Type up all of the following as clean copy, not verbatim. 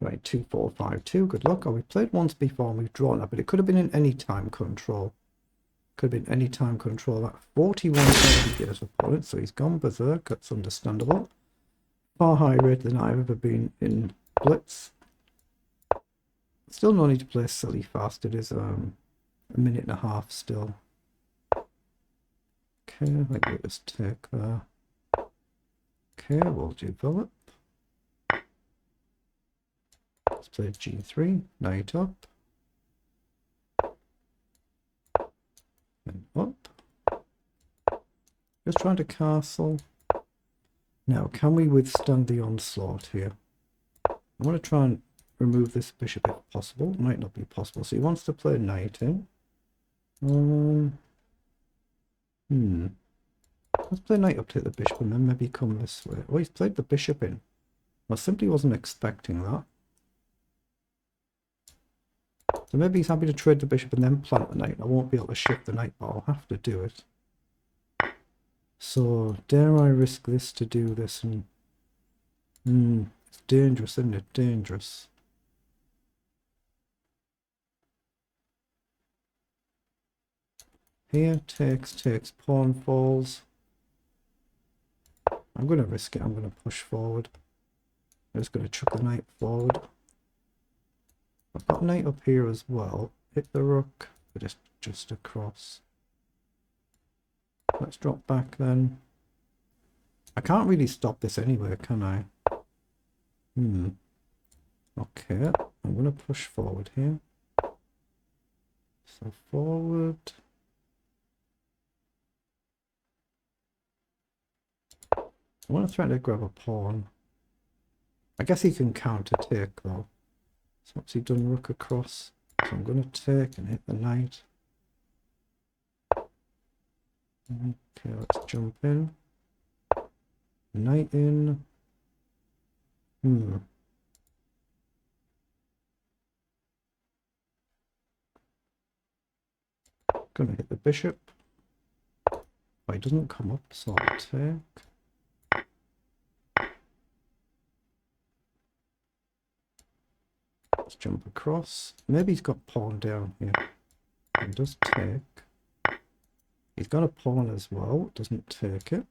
Right, 2-4-5-2. Good luck. Oh, we played once before and we've drawn that, but it could have been in any time control. Could have been any time control. That 41 gives opponent, so he's gone berserk. That's understandable. Far higher rate than I've ever been in blitz. Still no need to play silly fast. It is a minute and a half still. Okay, I think we'll just take there. Okay, we'll develop. Let's play G3, knight up. And up. Just trying to castle. Now, can we withstand the onslaught here? I want to try and remove this bishop if possible. It might not be possible. So he wants to play knight in. Let's play knight up, take the bishop, and then maybe come this way. Oh, he's played the bishop in. I simply wasn't expecting that. So maybe he's happy to trade the bishop and then plant the knight. I won't be able to shift the knight, but I'll have to do it. So, dare I risk this to do this? And it's dangerous, isn't it? Dangerous. Here, takes, pawn falls. I'm going to risk it. I'm going to push forward. I'm just going to chuck the knight forward. I've got knight up here as well. Hit the rook, but just across. Let's drop back then. I can't really stop this anyway, can I? Okay, I'm going to push forward here. So forward. I want to threaten to grab a pawn. I guess he can counter take though. So what's he done? Rook across. So I'm going to take and hit the knight. Okay, let's jump in. Knight in. Gonna hit the bishop. Oh, he doesn't come up, so I'll take. Let's jump across. Maybe he's got pawn down here. He does take. He's got a pawn as well. Doesn't take it.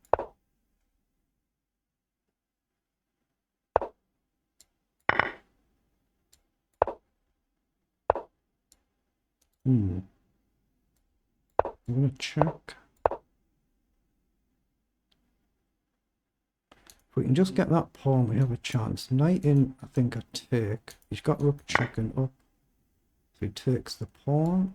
I'm going to check. If we can just get that pawn, we have a chance. Knight in, I think I take. He's got rook checking up. So he takes the pawn.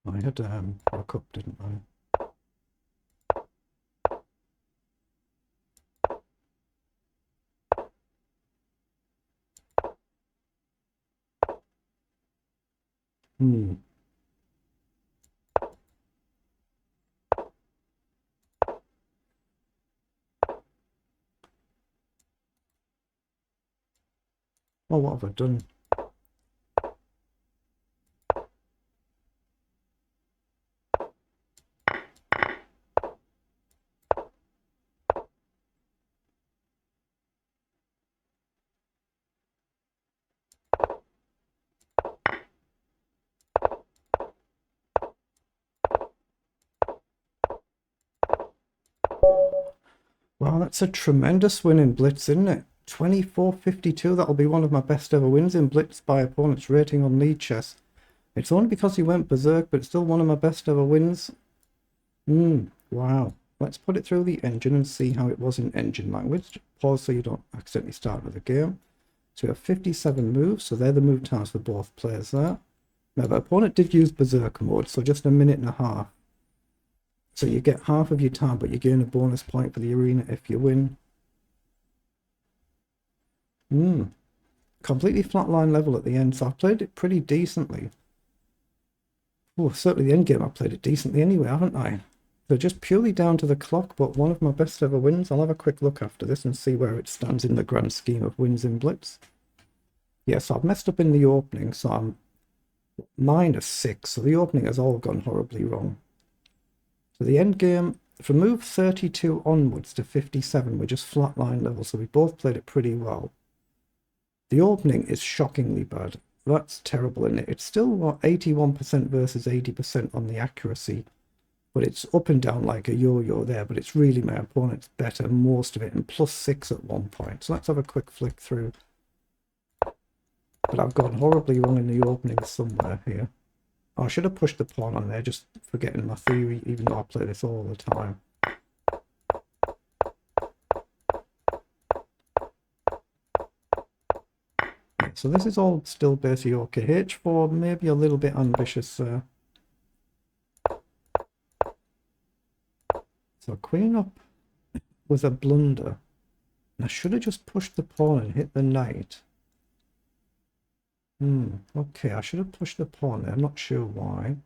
I had rook up, didn't I? Oh, what have I done? Wow, that's a tremendous win in Blitz, isn't it? 24-52. That'll be one of my best ever wins in Blitz by opponent's rating on lichess. It's only because he went berserk, but it's still one of my best ever wins. Wow. Let's put it through the engine and see how it was in engine language. Pause so you don't accidentally start with the game. So we have 57 moves, so they're the move times for both players there. Now the opponent did use berserk mode, so just a minute and a half. So you get half of your time, but you gain a bonus point for the arena if you win. Completely flatline level at the end, so I played it pretty decently. Oh, certainly the end game I played it decently anyway, haven't I? So just purely down to the clock, but one of my best ever wins. I'll have a quick look after this and see where it stands in the grand scheme of wins in Blitz. Yeah, so I've messed up in the opening, so I'm -6, so the opening has all gone horribly wrong. So the end game, from move 32 onwards to 57, we're just flatline level, so we both played it pretty well. The opening is shockingly bad. That's terrible, isn't it? It's still, what, 81% versus 80% on the accuracy, but it's up and down like a yo-yo there, but it's really my opponent's better, most of it, and +6 at one point. So let's have a quick flick through. But I've gone horribly wrong in the opening somewhere here. Oh, I should have pushed the pawn on there, just forgetting my theory, even though I play this all the time. So this is all still basically okay. H4, maybe a little bit ambitious. So queen up was a blunder. And I should have just pushed the pawn and hit the knight. Okay, I should have pushed the pawn there. I'm not sure why.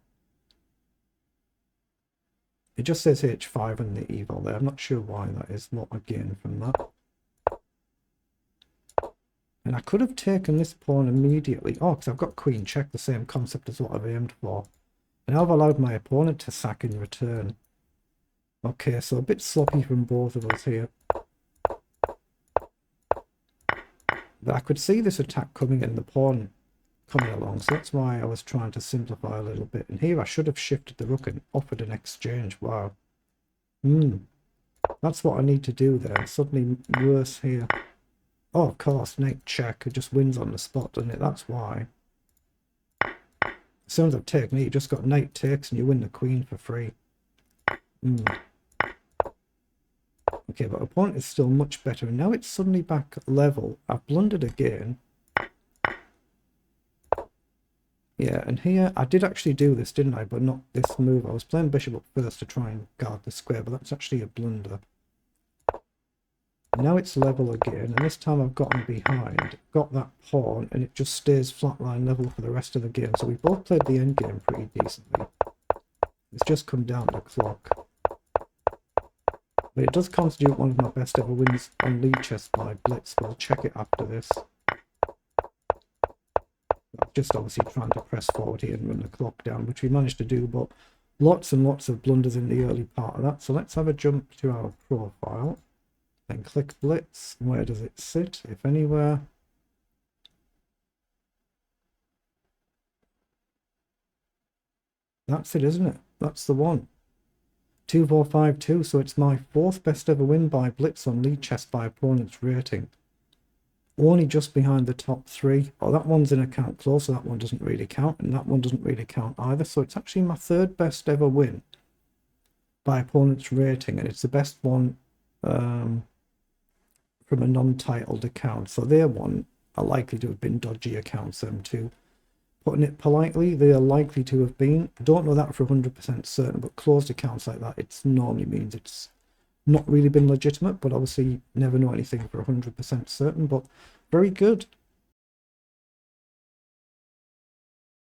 It just says H5 in the eval there. I'm not sure why that is. What I gain from that. And I could have taken this pawn immediately. Oh, because I've got queen check, the same concept as what I've aimed for. And I've allowed my opponent to sack in return. Okay, so a bit sloppy from both of us here. But I could see this attack coming and the pawn coming along, so that's why I was trying to simplify a little bit. And here I should have shifted the rook and offered an exchange. Wow. That's what I need to do there. Suddenly worse here. Oh, of course, knight check. It just wins on the spot, doesn't it? That's why. As soon as I've taken it, you just got knight takes and you win the queen for free. Okay, but opponent is still much better. And now it's suddenly back level. I've blundered again. Yeah, and here I did actually do this, didn't I? But not this move. I was playing bishop up first to try and guard the square, but that's actually a blunder. Now it's level again, and this time I've gotten behind, got that pawn, and it just stays flatline level for the rest of the game. So we both played the end game pretty decently. It's just come down to clock. But it does constitute one of my best ever wins on lichess by blitz. We'll check it after this. I'm just obviously trying to press forward here and run the clock down, which we managed to do, but lots and lots of blunders in the early part of that. So let's have a jump to our profile. Then click blitz. Where does it sit, if anywhere? That's it, isn't it? That's the one. 2452, so it's my 4th best ever win by blitz on lichess by opponent's rating. Only just behind the top 3. Oh, that one's in account close, so that one doesn't really count, and that one doesn't really count either. So it's actually my 3rd best ever win by opponent's rating, and it's the best one from a non-titled account. So their one are likely to have been dodgy accounts, them too. Putting it politely, they are likely to have been. I don't know that for 100% certain, but closed accounts like that, it normally means it's not really been legitimate, but obviously never know anything for 100% certain. But very good.